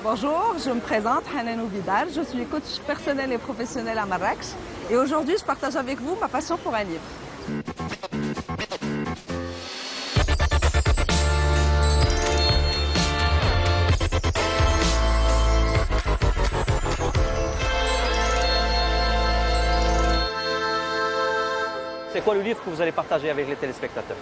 Bonjour, je me présente, Hanan Oubidar, je suis coach personnel et professionnel à Marrakech et aujourd'hui je partage avec vous ma passion pour un livre. C'est quoi le livre que vous allez partager avec les téléspectateurs?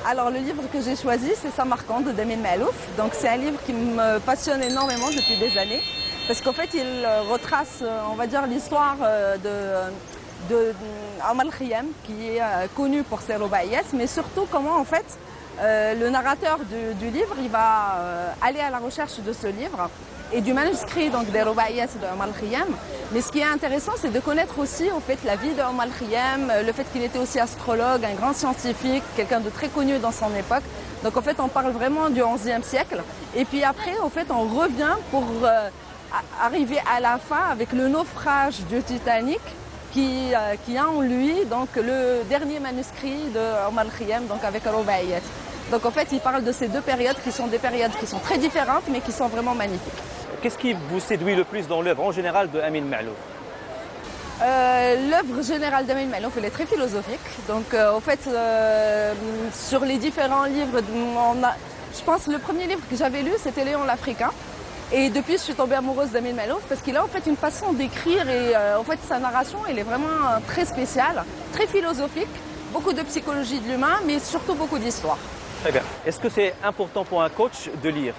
Alors le livre que j'ai choisi c'est Samarcande de Damien Maalouf. Donc c'est un livre qui me passionne énormément depuis des années parce qu'en fait il retrace, on va dire, l'histoire de Omar Khayyam qui est connu pour ses rubaïyat, mais surtout comment en fait le narrateur du livre il va aller à la recherche de ce livre et du manuscrit donc des rubaïyat de Omar Khayyam. Mais ce qui est intéressant, c'est de connaître aussi en fait la vie de Omar Khayyam, le fait qu'il était aussi astrologue, un grand scientifique, quelqu'un de très connu dans son époque. Donc en fait, on parle vraiment du XIe siècle. Et puis après, en fait, on revient pour arriver à la fin avec le naufrage du Titanic qui a en lui donc le dernier manuscrit de Omar Khayyam, donc avec rubaïyat. Donc en fait, il parle de ces deux périodes qui sont des périodes qui sont très différentes, mais qui sont vraiment magnifiques. Qu'est-ce qui vous séduit le plus dans l'œuvre en général de Amin Maalouf? L'œuvre générale d'Amin Maalouf, elle est très philosophique. Donc en fait, sur les différents livres, je pense que le premier livre que j'avais lu, c'était Léon l'Africain. Et depuis, je suis tombée amoureuse d'Amin Maalouf parce qu'il a en fait une façon d'écrire et en fait sa narration, elle est vraiment très spéciale, très philosophique, beaucoup de psychologie de l'humain, mais surtout beaucoup d'histoire. Très bien. Est-ce que c'est important pour un coach de lire?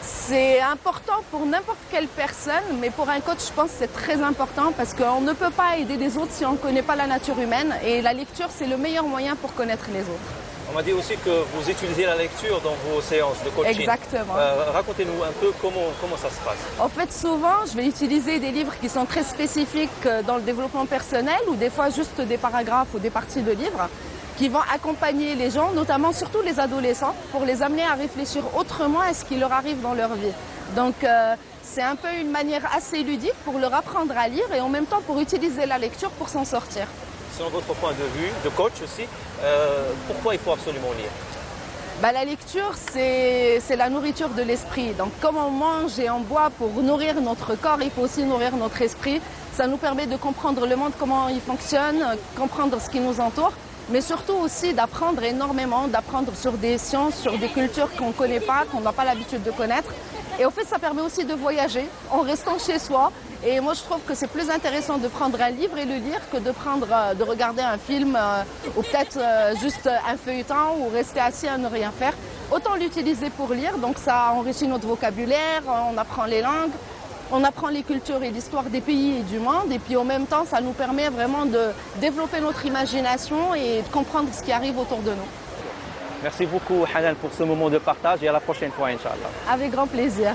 C'est important pour n'importe quelle personne, mais pour un coach, je pense que c'est très important parce qu'on ne peut pas aider les autres si on ne connaît pas la nature humaine. Et la lecture, c'est le meilleur moyen pour connaître les autres. On m'a dit aussi que vous utilisez la lecture dans vos séances de coaching. Exactement. Racontez-nous un peu comment ça se passe. En fait, souvent, je vais utiliser des livres qui sont très spécifiques dans le développement personnel ou des fois juste des paragraphes ou des parties de livres qui vont accompagner les gens, notamment surtout les adolescents, pour les amener à réfléchir autrement à ce qui leur arrive dans leur vie. Donc c'est un peu une manière assez ludique pour leur apprendre à lire et en même temps pour utiliser la lecture pour s'en sortir. Selon votre point de vue, de coach aussi, pourquoi il faut absolument lire? La lecture, c'est la nourriture de l'esprit. Donc comme on mange et on boit pour nourrir notre corps, il faut aussi nourrir notre esprit. Ça nous permet de comprendre le monde, comment il fonctionne, comprendre ce qui nous entoure. Mais surtout aussi d'apprendre énormément, d'apprendre sur des sciences, sur des cultures qu'on ne connaît pas, qu'on n'a pas l'habitude de connaître. Et au fait, ça permet aussi de voyager en restant chez soi. Et moi, je trouve que c'est plus intéressant de prendre un livre et le lire que de regarder un film ou peut-être juste un feuilleton ou rester assis à ne rien faire. Autant l'utiliser pour lire, donc ça enrichit notre vocabulaire, on apprend les langues. On apprend les cultures et l'histoire des pays et du monde et puis en même temps, ça nous permet vraiment de développer notre imagination et de comprendre ce qui arrive autour de nous. Merci beaucoup Hanan pour ce moment de partage et à la prochaine fois, Inch'Allah. Avec grand plaisir.